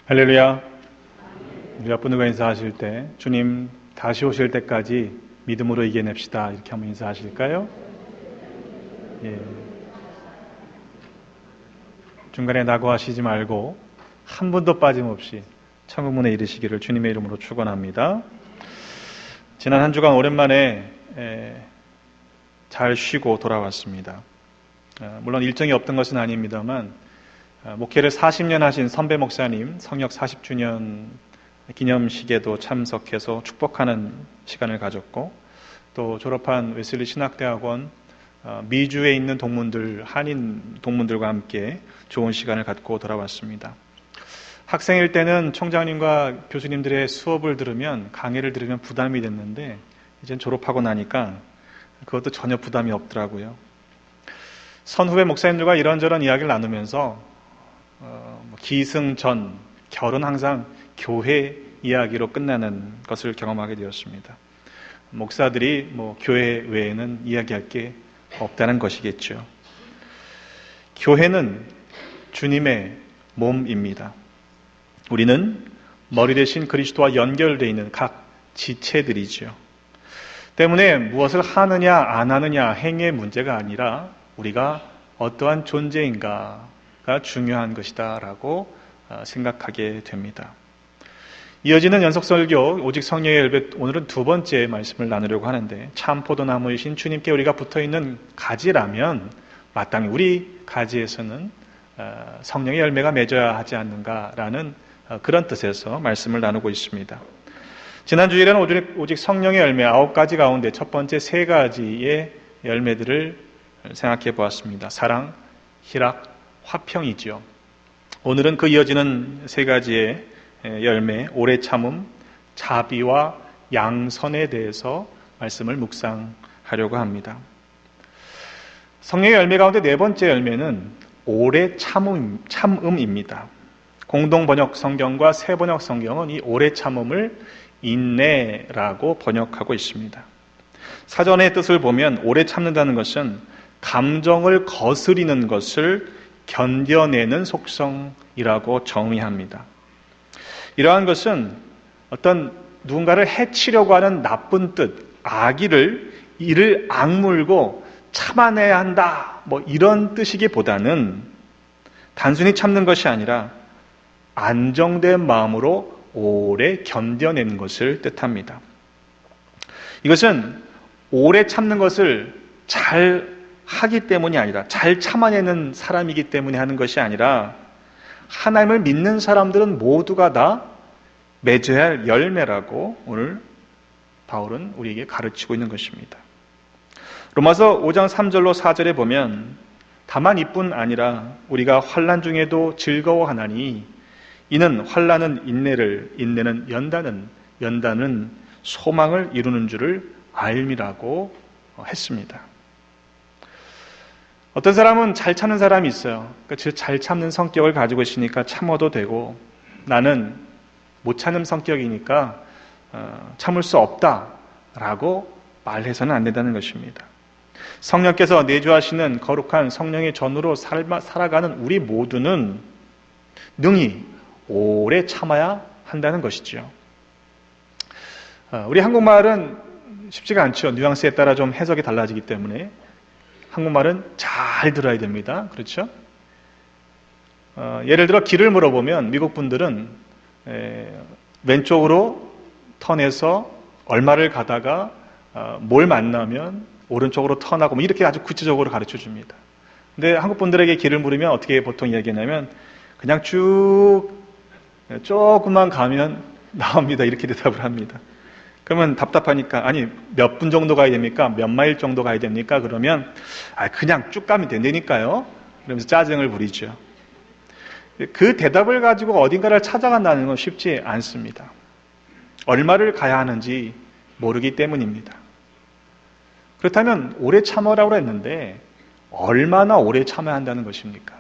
할렐루야. 우리 앞분들과 인사하실 때 주님 다시 오실 때까지 믿음으로 이겨냅시다 이렇게 한번 인사하실까요? 예. 중간에 낙오하시지 말고 한 분도 빠짐없이 천국문에 이르시기를 주님의 이름으로 축원합니다. 지난 한 주간 오랜만에 잘 쉬고 돌아왔습니다. 물론 일정이 없던 것은 아닙니다만 목회를 40년 하신 선배 목사님 성역 40주년 기념식에도 참석해서 축복하는 시간을 가졌고, 또 졸업한 웨슬리 신학대학원 미주에 있는 동문들, 한인 동문들과 함께 좋은 시간을 갖고 돌아왔습니다. 학생일 때는 총장님과 교수님들의 수업을 들으면, 강의를 들으면 부담이 됐는데 이젠 졸업하고 나니까 그것도 전혀 부담이 없더라고요. 선후배 목사님들과 이런저런 이야기를 나누면서 기승전, 결은 항상 교회 이야기로 끝나는 것을 경험하게 되었습니다. 목사들이 교회 외에는 이야기할 게 없다는 것이겠죠. 교회는 주님의 몸입니다. 우리는 머리 대신 그리스도와 연결되어 있는 각 지체들이죠. 때문에 무엇을 하느냐 안 하느냐 행위의 문제가 아니라 우리가 어떠한 존재인가가 중요한 것이다 라고 생각하게 됩니다. 이어지는 연속설교 오직 성령의 열매, 오늘은 두 번째 말씀을 나누려고 하는데, 참 포도나무이신 주님께 우리가 붙어있는 가지라면 마땅히 우리 가지에서는 성령의 열매가 맺어야 하지 않는가라는 그런 뜻에서 말씀을 나누고 있습니다. 지난 주일에는 오직 성령의 열매 9가지 가운데 첫 번째 3가지의 열매들을 생각해 보았습니다. 사랑, 희락, 화평이죠. 오늘은 그 이어지는 3가지의 열매, 오래 참음, 자비와 양선에 대해서 말씀을 묵상하려고 합니다. 성령의 열매 가운데 4번째 열매는 오래 참음입니다. 공동 번역 성경과 새 번역 성경은 이 오래 참음을 인내라고 번역하고 있습니다. 사전의 뜻을 보면 오래 참는다는 것은 감정을 거스리는 것을 견뎌내는 속성이라고 정의합니다. 이러한 것은 어떤 누군가를 해치려고 하는 나쁜 뜻, 악의를 이를 악물고 참아내야 한다, 이런 뜻이기보다는 단순히 참는 것이 아니라 안정된 마음으로 오래 견뎌내는 것을 뜻합니다. 이것은 오래 참는 것을 잘 하기 때문이 아니라, 잘 참아내는 사람이기 때문에 하는 것이 아니라, 하나님을 믿는 사람들은 모두가 다 맺어야 할 열매라고 오늘 바울은 우리에게 가르치고 있는 것입니다. 로마서 5장 3절로 4절에 보면, 다만 이뿐 아니라 우리가 환난 중에도 즐거워하나니 이는 환난은 인내를, 인내는 연단은 소망을 이루는 줄을 알미라고 했습니다. 어떤 사람은 잘 참는 사람이 있어요. 그러니까 잘 참는 성격을 가지고 있으니까 참아도 되고, 나는 못 참는 성격이니까 참을 수 없다라고 말해서는 안 된다는 것입니다. 성령께서 내주하시는 거룩한 성령의 전으로 살아가는 우리 모두는 능히 오래 참아야 한다는 것이죠. 우리 한국말은 쉽지가 않죠. 뉘앙스에 따라 좀 해석이 달라지기 때문에 한국말은 잘 들어야 됩니다. 그렇죠? 예를 들어 길을 물어보면 미국 분들은 왼쪽으로 턴해서 얼마를 가다가 뭘 만나면 오른쪽으로 턴하고 이렇게 아주 구체적으로 가르쳐 줍니다. 근데 한국 분들에게 길을 물으면 어떻게 보통 얘기하냐면 그냥 조금만 가면 나옵니다. 이렇게 대답을 합니다. 그러면 답답하니까, 아니 몇 분 정도 가야 됩니까? 몇 마일 정도 가야 됩니까? 그러면 그냥 쭉 가면 된다니까요. 그러면서 짜증을 부리죠. 그 대답을 가지고 어딘가를 찾아간다는 건 쉽지 않습니다. 얼마를 가야 하는지 모르기 때문입니다. 그렇다면 오래 참으라고 했는데 얼마나 오래 참아야 한다는 것입니까?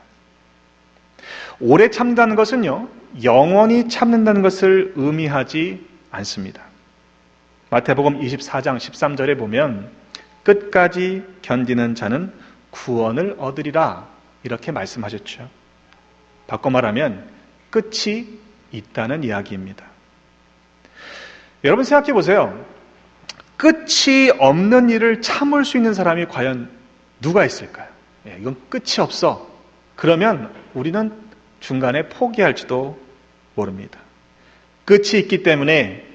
오래 참는다는 것은요, 영원히 참는다는 것을 의미하지 않습니다. 마태복음 24장 13절에 보면 끝까지 견디는 자는 구원을 얻으리라 이렇게 말씀하셨죠. 바꿔 말하면 끝이 있다는 이야기입니다. 여러분 생각해 보세요. 끝이 없는 일을 참을 수 있는 사람이 과연 누가 있을까요? 이건 끝이 없어. 그러면 우리는 중간에 포기할지도 모릅니다. 끝이 있기 때문에,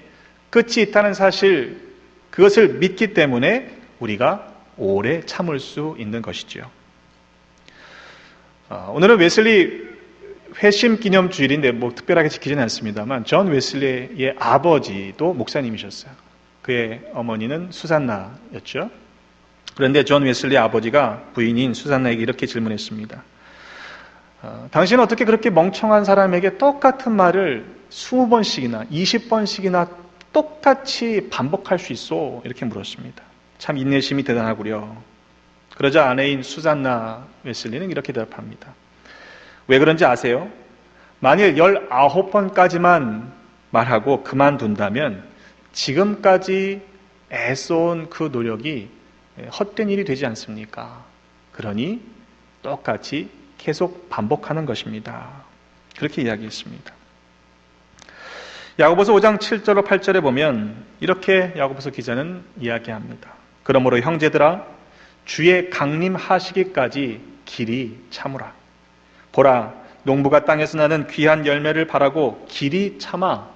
끝이 있다는 사실, 그것을 믿기 때문에 우리가 오래 참을 수 있는 것이지요. 오늘은 웨슬리 회심 기념 주일인데 특별하게 지키지는 않습니다만 존 웨슬리의 아버지도 목사님이셨어요. 그의 어머니는 수산나였죠. 그런데 존 웨슬리 아버지가 부인인 수산나에게 이렇게 질문했습니다. 당신은 어떻게 그렇게 멍청한 사람에게 똑같은 말을 20번씩이나 20번씩이나 똑같이 반복할 수 있어? 이렇게 물었습니다. 참 인내심이 대단하구려. 그러자 아내인 수산나 웨슬리는 이렇게 대답합니다. 왜 그런지 아세요? 만일 19번까지만 말하고 그만둔다면 지금까지 애써온 그 노력이 헛된 일이 되지 않습니까? 그러니 똑같이 계속 반복하는 것입니다. 그렇게 이야기했습니다. 야고보서 5장 7절로 8절에 보면 이렇게 야고보서 기자는 이야기합니다. 그러므로 형제들아 주의 강림하시기까지 길이 참으라. 보라, 농부가 땅에서 나는 귀한 열매를 바라고 길이 참아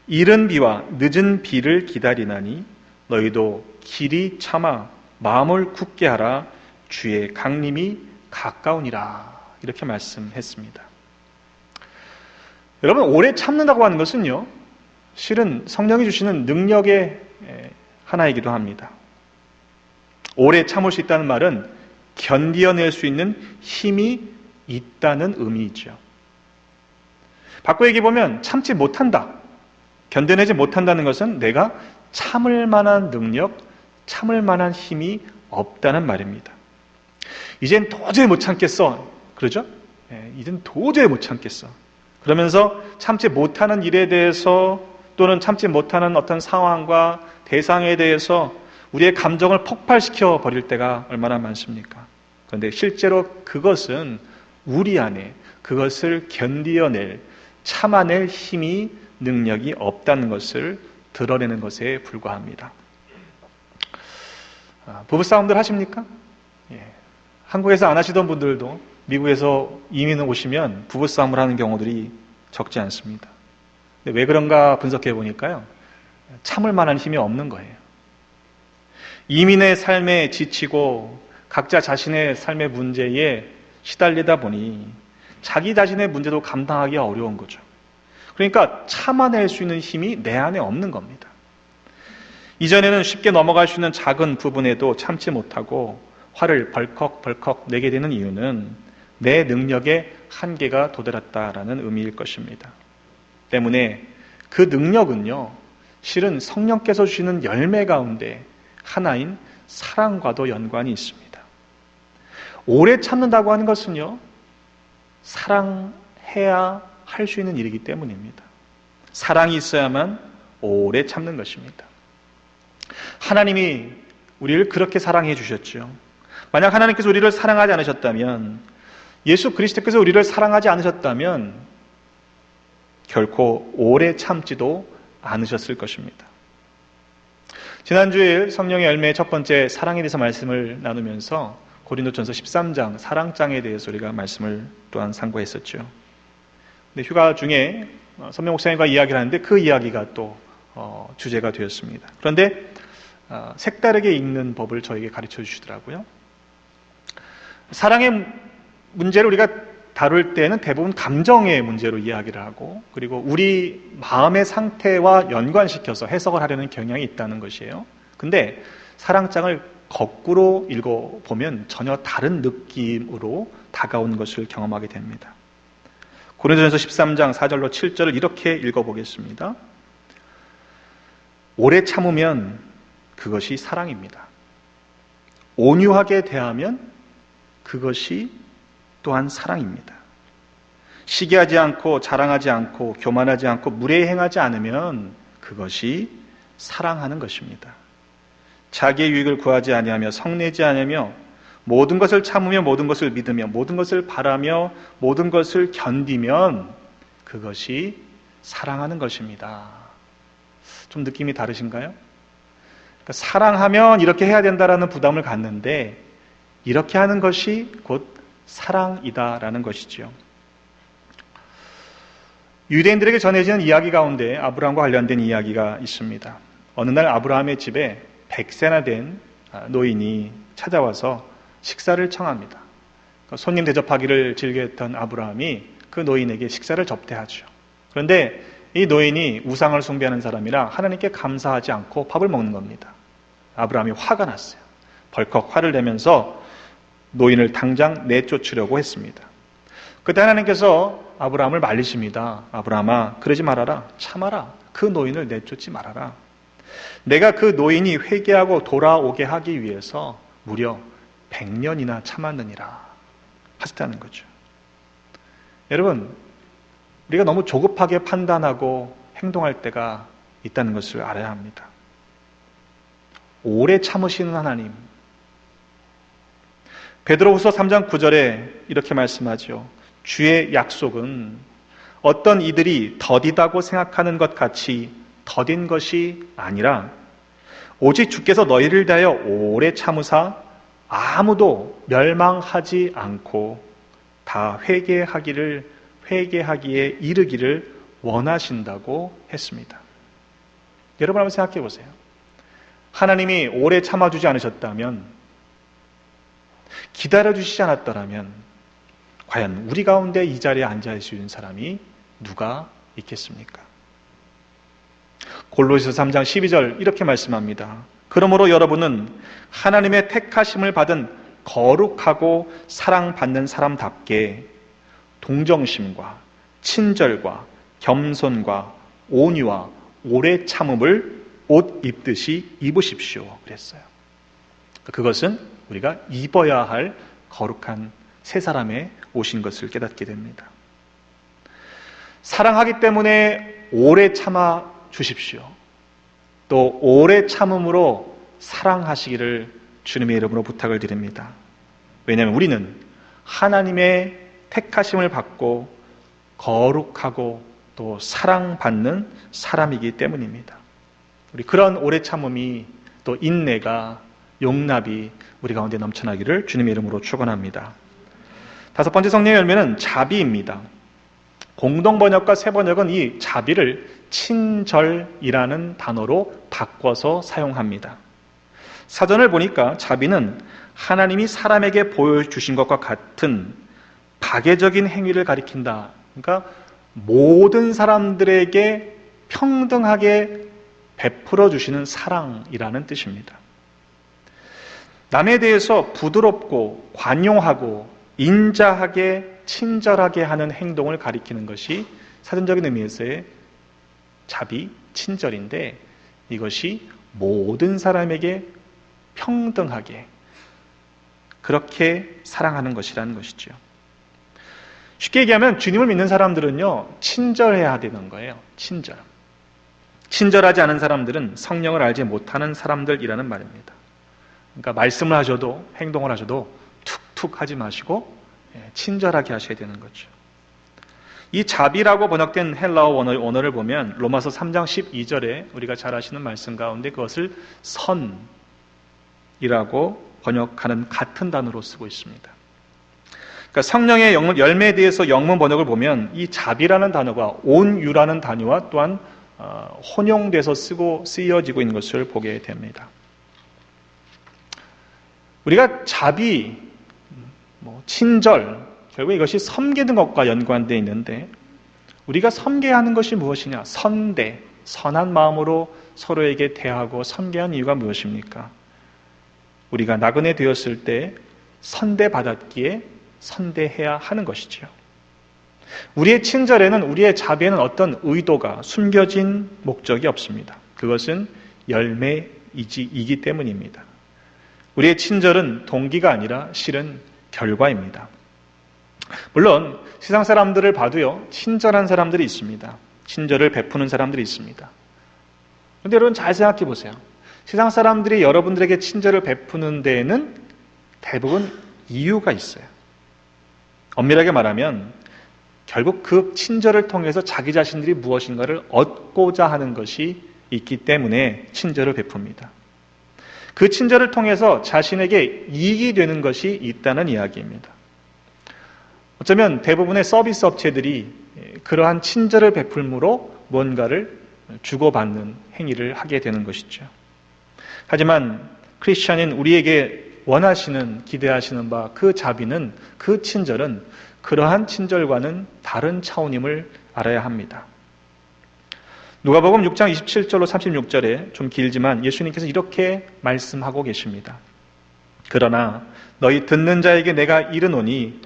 이른 비와 늦은 비를 기다리나니 너희도 길이 참아 마음을 굳게 하라. 주의 강림이 가까우니라. 이렇게 말씀했습니다. 여러분, 오래 참는다고 하는 것은요, 실은 성령이 주시는 능력의 하나이기도 합니다. 오래 참을 수 있다는 말은 견디어낼 수 있는 힘이 있다는 의미이죠. 바꿔 얘기해보면 참지 못한다, 견뎌내지 못한다는 것은 내가 참을 만한 능력, 참을 만한 힘이 없다는 말입니다. 이젠 도저히 못 참겠어. 그러죠? 이젠 도저히 못 참겠어. 그러면서 참지 못하는 일에 대해서 또는 참지 못하는 어떤 상황과 대상에 대해서 우리의 감정을 폭발시켜 버릴 때가 얼마나 많습니까? 그런데 실제로 그것은 우리 안에 그것을 견디어낼, 참아낼 힘이, 능력이 없다는 것을 드러내는 것에 불과합니다. 부부싸움들 하십니까? 한국에서 안 하시던 분들도 미국에서 이민을 오시면 부부싸움을 하는 경우들이 적지 않습니다. 근데 왜 그런가 분석해 보니까요, 참을 만한 힘이 없는 거예요. 이민의 삶에 지치고 각자 자신의 삶의 문제에 시달리다 보니 자기 자신의 문제도 감당하기가 어려운 거죠. 그러니까 참아낼 수 있는 힘이 내 안에 없는 겁니다. 이전에는 쉽게 넘어갈 수 있는 작은 부분에도 참지 못하고 화를 벌컥벌컥 내게 되는 이유는 내 능력의 한계가 도달했다라는 의미일 것입니다. 때문에 그 능력은요, 실은 성령께서 주시는 열매 가운데 하나인 사랑과도 연관이 있습니다. 오래 참는다고 하는 것은요, 사랑해야 할 수 있는 일이기 때문입니다. 사랑이 있어야만 오래 참는 것입니다. 하나님이 우리를 그렇게 사랑해 주셨죠. 만약 하나님께서 우리를 사랑하지 않으셨다면, 예수 그리스도께서 우리를 사랑하지 않으셨다면 결코 오래 참지도 않으셨을 것입니다. 지난주에 성령의 열매의 첫 번째 사랑에 대해서 말씀을 나누면서 고린도전서 13장 사랑장에 대해서 우리가 말씀을 또한 상고했었죠. 근데 휴가 중에 선명 목사님과 이야기를 하는데 그 이야기가 또 주제가 되었습니다. 그런데 색다르게 읽는 법을 저에게 가르쳐 주시더라고요. 사랑의 문제를 우리가 다룰 때는 대부분 감정의 문제로 이야기를 하고, 그리고 우리 마음의 상태와 연관시켜서 해석을 하려는 경향이 있다는 것이에요. 근데 사랑장을 거꾸로 읽어보면 전혀 다른 느낌으로 다가오는 것을 경험하게 됩니다. 고린도전서 13장 4절로 7절을 이렇게 읽어보겠습니다. 오래 참으면 그것이 사랑입니다. 온유하게 대하면 그것이 또한 사랑입니다. 시기하지 않고 자랑하지 않고 교만하지 않고 무례히 행하지 않으면 그것이 사랑하는 것입니다. 자기의 유익을 구하지 아니하며 성내지 않으며 모든 것을 참으며 모든 것을 믿으며 모든 것을 바라며 모든 것을 견디면 그것이 사랑하는 것입니다. 좀 느낌이 다르신가요? 그러니까 사랑하면 이렇게 해야 된다라는 부담을 갖는데 이렇게 하는 것이 곧 사랑이다라는 것이지요. 유대인들에게 전해지는 이야기 가운데 아브라함과 관련된 이야기가 있습니다. 어느 날 아브라함의 집에 100세나 된 노인이 찾아와서 식사를 청합니다. 손님 대접하기를 즐겨했던 아브라함이 그 노인에게 식사를 접대하죠. 그런데 이 노인이 우상을 숭배하는 사람이라 하나님께 감사하지 않고 밥을 먹는 겁니다. 아브라함이 화가 났어요. 벌컥 화를 내면서 노인을 당장 내쫓으려고 했습니다. 그때 하나님께서 아브라함을 말리십니다. 아브라함아, 그러지 말아라. 참아라. 그 노인을 내쫓지 말아라. 내가 그 노인이 회개하고 돌아오게 하기 위해서 무려 100년이나 참았느니라 하셨다는 거죠. 여러분, 우리가 너무 조급하게 판단하고 행동할 때가 있다는 것을 알아야 합니다. 오래 참으시는 하나님. 베드로후서 3장 9절에 이렇게 말씀하죠. 주의 약속은 어떤 이들이 더디다고 생각하는 것 같이 더딘 것이 아니라 오직 주께서 너희를 대하여 오래 참으사 아무도 멸망하지 않고 다 회개하기에 이르기를 원하신다고 했습니다. 여러분 한번 생각해 보세요. 하나님이 오래 참아주지 않으셨다면, 기다려주시지 않았더라면 과연 우리 가운데 이 자리에 앉아있는 사람이 누가 있겠습니까? 골로새서 3장 12절 이렇게 말씀합니다. 그러므로 여러분은 하나님의 택하심을 받은 거룩하고 사랑받는 사람답게 동정심과 친절과 겸손과 온유와 오래 참음을 옷 입듯이 입으십시오. 그랬어요. 그것은 우리가 입어야 할 거룩한 새 사람의 옷인 것을 깨닫게 됩니다. 사랑하기 때문에 오래 참아 주십시오. 또 오래 참음으로 사랑하시기를 주님의 이름으로 부탁을 드립니다. 왜냐하면 우리는 하나님의 택하심을 받고 거룩하고 또 사랑받는 사람이기 때문입니다. 우리 그런 오래 참음이 또 인내가, 용납이 우리 가운데 넘쳐나기를 주님의 이름으로 축원합니다. 다섯 번째 성령의 열매는 자비입니다. 공동 번역과 새 번역은 이 자비를 친절이라는 단어로 바꿔서 사용합니다. 사전을 보니까 자비는 하나님이 사람에게 보여주신 것과 같은 박애적인 행위를 가리킨다. 그러니까 모든 사람들에게 평등하게 베풀어 주시는 사랑이라는 뜻입니다. 남에 대해서 부드럽고 관용하고 인자하게 친절하게 하는 행동을 가리키는 것이 사전적인 의미에서의 자비, 친절인데 이것이 모든 사람에게 평등하게 그렇게 사랑하는 것이라는 것이죠. 쉽게 얘기하면 주님을 믿는 사람들은요, 친절해야 되는 거예요. 친절. 친절하지 않은 사람들은 성령을 알지 못하는 사람들이라는 말입니다. 그러니까 말씀을 하셔도 행동을 하셔도 툭툭 하지 마시고 친절하게 하셔야 되는 거죠. 이 자비라고 번역된 헬라어 원어를 보면 로마서 3장 12절에 우리가 잘 아시는 말씀 가운데 그것을 선이라고 번역하는 같은 단어로 쓰고 있습니다. 그러니까 성령의 열매에 대해서 영문 번역을 보면 이 자비라는 단어가 온유라는 단어와 또한 혼용돼서 쓰여지고 있는 것을 보게 됩니다. 우리가 자비, 친절, 결국 이것이 섬기는 것과 연관되어 있는데 우리가 섬겨야 하는 것이 무엇이냐? 선대, 선한 마음으로 서로에게 대하고 섬겨야 하는 이유가 무엇입니까? 우리가 나그네 되었을 때 선대받았기에 선대해야 하는 것이지요. 우리의 친절에는, 우리의 자비에는 어떤 의도가 숨겨진 목적이 없습니다. 그것은 열매이기 때문입니다. 우리의 친절은 동기가 아니라 실은 결과입니다. 물론 세상 사람들을 봐도요, 친절한 사람들이 있습니다. 친절을 베푸는 사람들이 있습니다. 그런데 여러분 잘 생각해 보세요. 세상 사람들이 여러분들에게 친절을 베푸는 데에는 대부분 이유가 있어요. 엄밀하게 말하면 결국 그 친절을 통해서 자기 자신들이 무엇인가를 얻고자 하는 것이 있기 때문에 친절을 베풉니다. 그 친절을 통해서 자신에게 이익이 되는 것이 있다는 이야기입니다. 어쩌면 대부분의 서비스 업체들이 그러한 친절을 베풀므로 뭔가를 주고받는 행위를 하게 되는 것이죠. 하지만 크리스천인 우리에게 원하시는, 기대하시는 바 그 자비는, 그 친절은 그러한 친절과는 다른 차원임을 알아야 합니다. 누가복음 6장 27절로 36절에 좀 길지만 예수님께서 이렇게 말씀하고 계십니다. 그러나 너희 듣는 자에게 내가 이르노니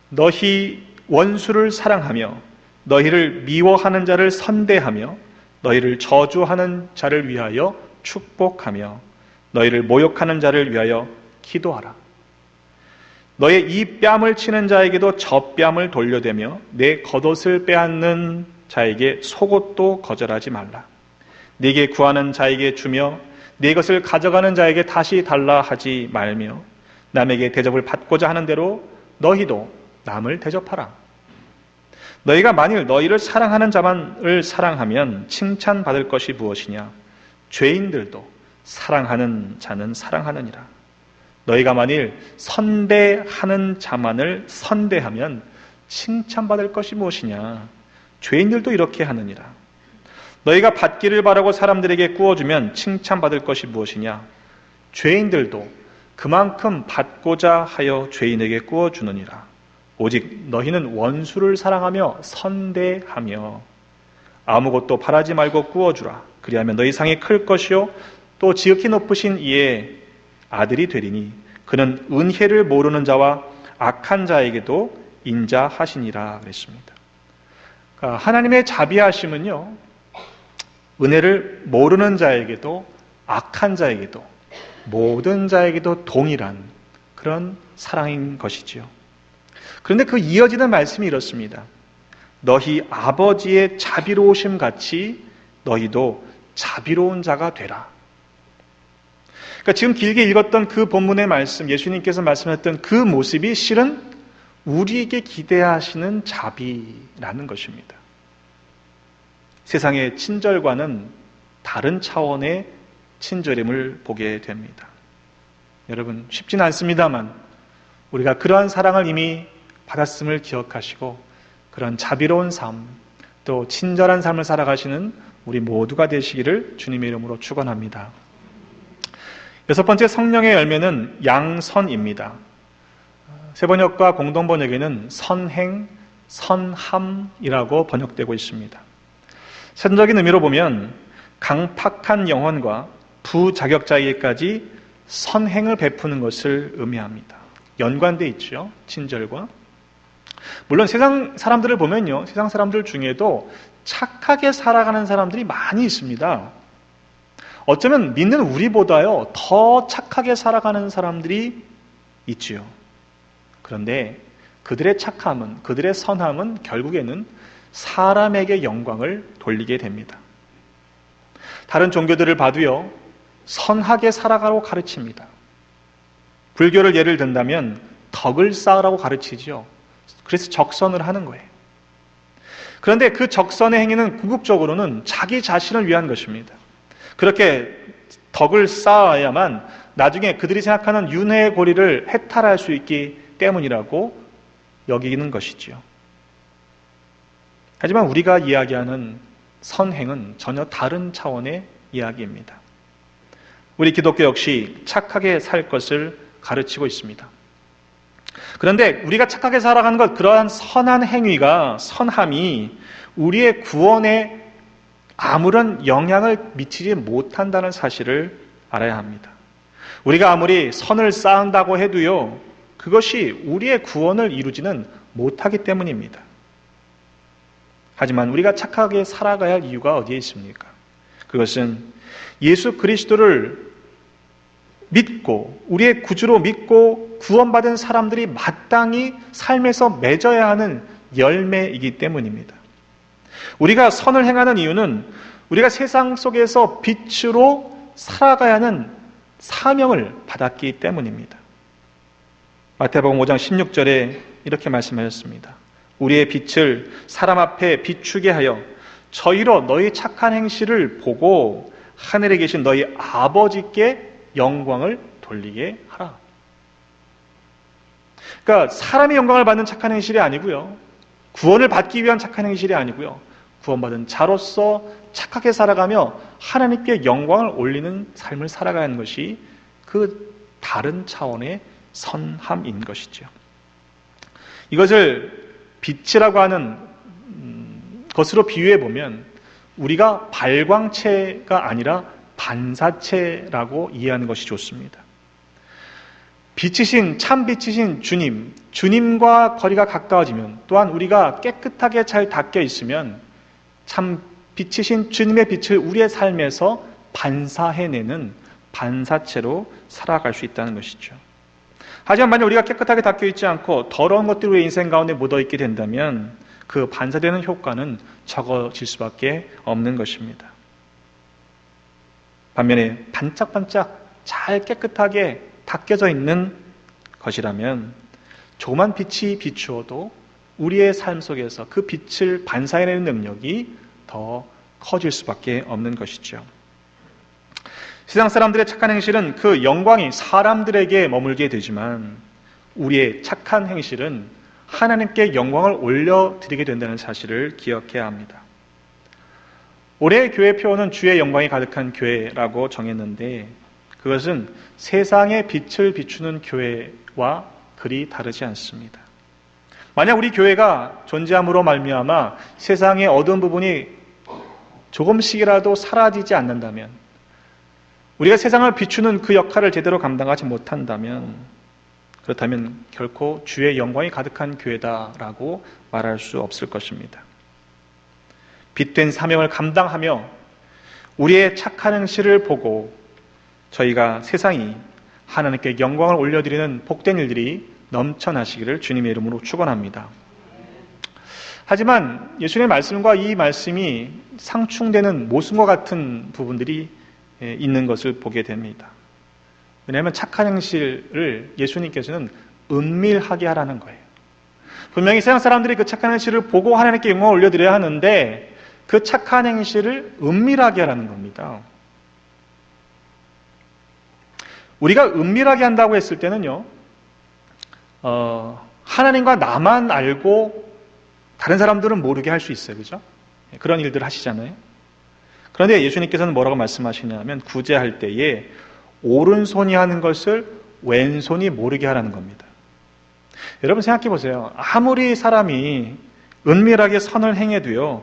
너희 원수를 사랑하며 너희를 미워하는 자를 선대하며 너희를 저주하는 자를 위하여 축복하며 너희를 모욕하는 자를 위하여 기도하라. 너의 이 뺨을 치는 자에게도 저 뺨을 돌려대며 내 겉옷을 빼앗는 자에게 속옷도 거절하지 말라. 네게 구하는 자에게 주며 네 것을 가져가는 자에게 다시 달라 하지 말며 남에게 대접을 받고자 하는 대로 너희도 남을 대접하라. 너희가 만일 너희를 사랑하는 자만을 사랑하면 칭찬받을 것이 무엇이냐? 죄인들도 사랑하는 자는 사랑하느니라. 너희가 만일 선대하는 자만을 선대하면 칭찬받을 것이 무엇이냐? 죄인들도 이렇게 하느니라. 너희가 받기를 바라고 사람들에게 구워주면 칭찬받을 것이 무엇이냐? 죄인들도 그만큼 받고자 하여 죄인에게 구워주느니라. 오직 너희는 원수를 사랑하며 선대하며 아무것도 바라지 말고 구워주라. 그리하면 너희 상이 클 것이요 또 지극히 높으신 이의 아들이 되리니 그는 은혜를 모르는 자와 악한 자에게도 인자하시니라 그랬습니다. 그러니까 하나님의 자비하심은요, 은혜를 모르는 자에게도 악한 자에게도 모든 자에게도 동일한 그런 사랑인 것이지요. 그런데 그 이어지는 말씀이 이렇습니다. 너희 아버지의 자비로우심 같이 너희도 자비로운 자가 되라. 그러니까 지금 길게 읽었던 그 본문의 말씀, 예수님께서 말씀하셨던 그 모습이 실은 우리에게 기대하시는 자비라는 것입니다. 세상의 친절과는 다른 차원의 친절임을 보게 됩니다. 여러분, 쉽지는 않습니다만 우리가 그러한 사랑을 이미 받았음을 기억하시고 그런 자비로운 삶, 또 친절한 삶을 살아가시는 우리 모두가 되시기를 주님의 이름으로 축원합니다. 여섯 번째 성령의 열매는 양선입니다. 세번역과 공동번역에는 선행, 선함이라고 번역되고 있습니다. 선적인 의미로 보면 강팍한 영혼과 부자격자에게까지 선행을 베푸는 것을 의미합니다. 연관되어 있죠. 친절과. 물론 세상 사람들을 보면요, 세상 사람들 중에도 착하게 살아가는 사람들이 많이 있습니다. 어쩌면 믿는 우리보다요 더 착하게 살아가는 사람들이 있지요. 그런데 그들의 착함은, 그들의 선함은 결국에는 사람에게 영광을 돌리게 됩니다. 다른 종교들을 봐도요 선하게 살아가라고 가르칩니다. 불교를 예를 든다면 덕을 쌓으라고 가르치죠. 그래서 적선을 하는 거예요. 그런데 그 적선의 행위는 궁극적으로는 자기 자신을 위한 것입니다. 그렇게 덕을 쌓아야만 나중에 그들이 생각하는 윤회의 고리를 해탈할 수 있기 때문이라고 여기는 것이지요. 하지만 우리가 이야기하는 선행은 전혀 다른 차원의 이야기입니다. 우리 기독교 역시 착하게 살 것을 가르치고 있습니다. 그런데 우리가 착하게 살아가는 것, 그러한 선한 행위가, 선함이 우리의 구원에 아무런 영향을 미치지 못한다는 사실을 알아야 합니다. 우리가 아무리 선을 쌓은다고 해도요, 그것이 우리의 구원을 이루지는 못하기 때문입니다. 하지만 우리가 착하게 살아가야 할 이유가 어디에 있습니까? 그것은 예수 그리스도를 믿고 우리의 구주로 믿고 구원받은 사람들이 마땅히 삶에서 맺어야 하는 열매이기 때문입니다. 우리가 선을 행하는 이유는 우리가 세상 속에서 빛으로 살아가야 하는 사명을 받았기 때문입니다. 마태복음 5장 16절에 이렇게 말씀하셨습니다. 우리의 빛을 사람 앞에 비추게 하여 저희로 너희 착한 행실을 보고 하늘에 계신 너희 아버지께 영광을 돌리게 하라. 그러니까 사람의 영광을 받는 착한 행실이 아니고요. 구원을 받기 위한 착한 행실이 아니고요. 구원받은 자로서 착하게 살아가며 하나님께 영광을 올리는 삶을 살아가는 것이 그 다른 차원의 선함인 것이죠. 이것을 빛이라고 하는 것으로 비유해 보면 우리가 발광체가 아니라 반사체라고 이해하는 것이 좋습니다. 빛이신 참 빛이신 주님, 주님과 거리가 가까워지면 또한 우리가 깨끗하게 잘 닦여 있으면 참 빛이신 주님의 빛을 우리의 삶에서 반사해내는 반사체로 살아갈 수 있다는 것이죠. 하지만 만약 우리가 깨끗하게 닦여 있지 않고 더러운 것들이 우리의 인생 가운데 묻어있게 된다면 그 반사되는 효과는 적어질 수밖에 없는 것입니다. 반면에 반짝반짝 잘 깨끗하게 닦여져 있는 것이라면 조그만 빛이 비추어도 우리의 삶 속에서 그 빛을 반사해내는 능력이 더 커질 수밖에 없는 것이죠. 세상 사람들의 착한 행실은 그 영광이 사람들에게 머물게 되지만 우리의 착한 행실은 하나님께 영광을 올려드리게 된다는 사실을 기억해야 합니다. 올해의 교회 표어는 주의 영광이 가득한 교회라고 정했는데 그것은 세상의 빛을 비추는 교회와 그리 다르지 않습니다. 만약 우리 교회가 존재함으로 말미암아 세상의 어두운 부분이 조금씩이라도 사라지지 않는다면, 우리가 세상을 비추는 그 역할을 제대로 감당하지 못한다면, 그렇다면 결코 주의 영광이 가득한 교회다라고 말할 수 없을 것입니다. 빛된 사명을 감당하며 우리의 착한 행실을 보고 저희가 세상이 하나님께 영광을 올려드리는 복된 일들이 넘쳐나시기를 주님의 이름으로 축원합니다. 하지만 예수님의 말씀과 이 말씀이 상충되는 모순과 같은 부분들이 있는 것을 보게 됩니다. 왜냐하면 착한 행실을 예수님께서는 은밀하게 하라는 거예요. 분명히 세상 사람들이 그 착한 행실을 보고 하나님께 영광을 올려드려야 하는데 그 착한 행실을 은밀하게 하라는 겁니다. 우리가 은밀하게 한다고 했을 때는요, 하나님과 나만 알고 다른 사람들은 모르게 할 수 있어요. 그죠? 그런 일들 하시잖아요. 그런데 예수님께서는 뭐라고 말씀하시냐면 구제할 때에 오른손이 하는 것을 왼손이 모르게 하라는 겁니다. 여러분 생각해 보세요. 아무리 사람이 은밀하게 선을 행해도요,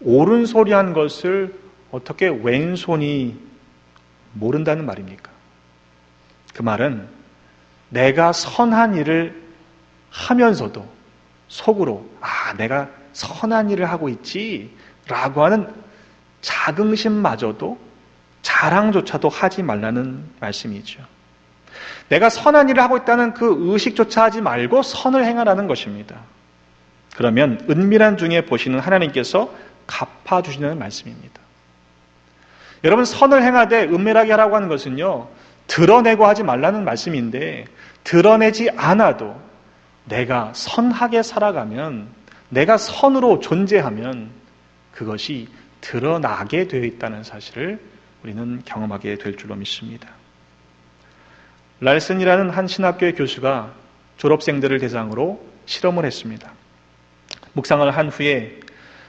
오른손이 하는 것을 어떻게 왼손이 모른다는 말입니까? 그 말은 내가 선한 일을 하면서도 속으로 내가 선한 일을 하고 있지 라고 하는 자긍심마저도 자랑조차도 하지 말라는 말씀이죠. 내가 선한 일을 하고 있다는 그 의식조차 하지 말고 선을 행하라는 것입니다. 그러면 은밀한 중에 보시는 하나님께서 갚아주시는 말씀입니다. 여러분 선을 행하되 은밀하게 하라고 하는 것은요, 드러내고 하지 말라는 말씀인데 드러내지 않아도 내가 선하게 살아가면, 내가 선으로 존재하면 그것이 드러나게 되어 있다는 사실을 우리는 경험하게 될 줄로 믿습니다. 랄슨이라는 한 신학교의 교수가 졸업생들을 대상으로 실험을 했습니다. 묵상을 한 후에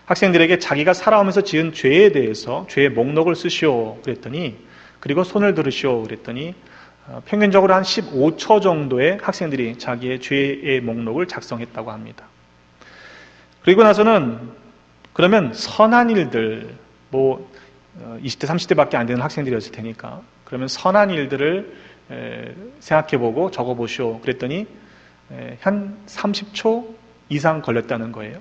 학생들에게 자기가 살아오면서 지은 죄에 대해서 죄의 목록을 쓰시오 그랬더니, 그리고 손을 들으시오 그랬더니 평균적으로 한 15초 정도의 학생들이 자기의 죄의 목록을 작성했다고 합니다. 그리고 나서는 그러면 선한 일들, 20대, 30대밖에 안 되는 학생들이었을 테니까 그러면 선한 일들을 생각해보고 적어보시오 그랬더니 한 30초 이상 걸렸다는 거예요.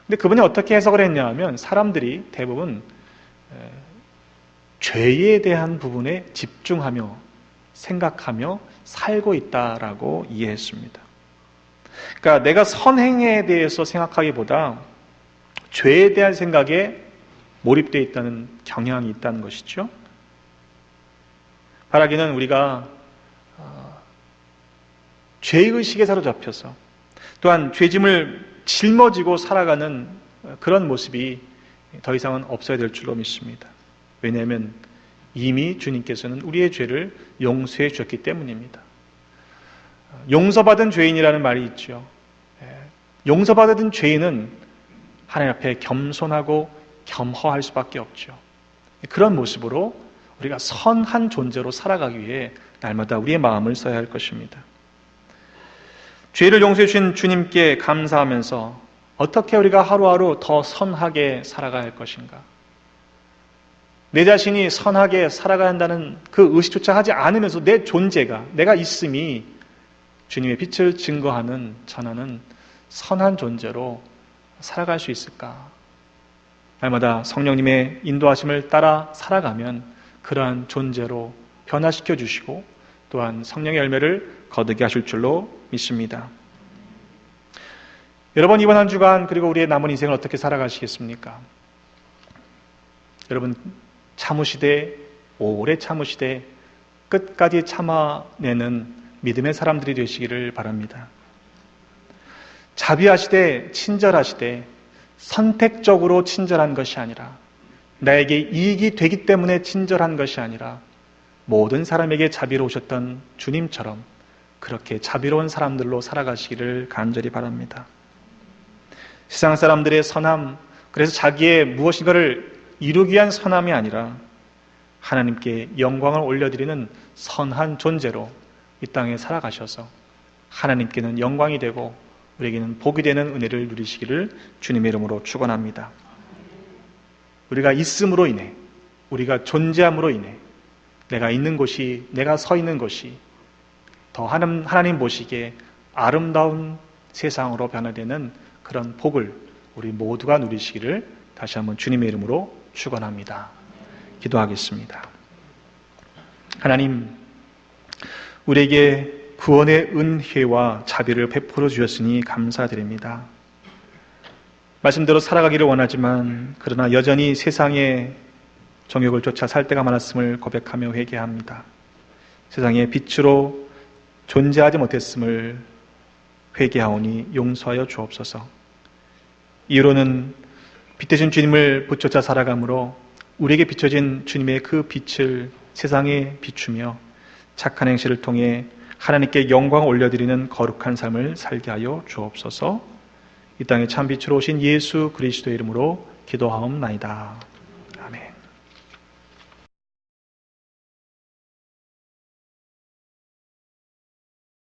근데 그분이 어떻게 해석을 했냐 하면 사람들이 대부분 죄에 대한 부분에 집중하며 생각하며 살고 있다라고 이해했습니다. 그러니까 내가 선행에 대해서 생각하기보다 죄에 대한 생각에 몰입되어 있다는 경향이 있다는 것이죠. 바라기는 우리가 죄의식에 사로잡혀서 또한 죄짐을 짊어지고 살아가는 그런 모습이 더 이상은 없어야 될 줄로 믿습니다. 왜냐하면 이미 주님께서는 우리의 죄를 용서해 주셨기 때문입니다. 용서받은 죄인이라는 말이 있죠. 용서받은 죄인은 하나님 앞에 겸손하고 겸허할 수밖에 없죠. 그런 모습으로 우리가 선한 존재로 살아가기 위해 날마다 우리의 마음을 써야 할 것입니다. 죄를 용서해 주신 주님께 감사하면서 어떻게 우리가 하루하루 더 선하게 살아가야 할 것인가? 내 자신이 선하게 살아가야 한다는 그 의식조차 하지 않으면서 내 존재가, 내가 있음이 주님의 빛을 증거하는 전하는 선한 존재로 살아갈 수 있을까? 날마다 성령님의 인도하심을 따라 살아가면 그러한 존재로 변화시켜 주시고 또한 성령의 열매를 거두게 하실 줄로 믿습니다. 여러분, 이번 한 주간 그리고 우리의 남은 인생을 어떻게 살아가시겠습니까? 여러분, 참으시되 오래 참으시되 끝까지 참아내는 믿음의 사람들이 되시기를 바랍니다. 자비하시되 친절하시되 선택적으로 친절한 것이 아니라 나에게 이익이 되기 때문에 친절한 것이 아니라 모든 사람에게 자비로우셨던 주님처럼 그렇게 자비로운 사람들로 살아가시기를 간절히 바랍니다. 세상 사람들의 선함, 그래서 자기의 무엇인가를 이루기 위한 선함이 아니라 하나님께 영광을 올려드리는 선한 존재로 이 땅에 살아가셔서 하나님께는 영광이 되고 우리에게는 복이 되는 은혜를 누리시기를 주님의 이름으로 축원합니다. 우리가 있음으로 인해, 우리가 존재함으로 인해 내가 있는 곳이, 내가 서 있는 곳이 더 하나님 보시기에 아름다운 세상으로 변화되는 그런 복을 우리 모두가 누리시기를 다시 한번 주님의 이름으로 축원합니다. 기도하겠습니다. 하나님, 우리에게 구원의 은혜와 자비를 베풀어 주셨으니 감사드립니다. 말씀대로 살아가기를 원하지만 그러나 여전히 세상의 정욕을 쫓아 살 때가 많았음을 고백하며 회개합니다. 세상의 빛으로 존재하지 못했음을 회개하오니 용서하여 주옵소서. 이후로는 빛 대신 주님을 붙여자 살아가므로 우리에게 비춰진 주님의 그 빛을 세상에 비추며 착한 행실을 통해 하나님께 영광을 올려드리는 거룩한 삶을 살게 하여 주옵소서. 이 땅에 참 빛으로 오신 예수 그리스도의 이름으로 기도하옵나이다.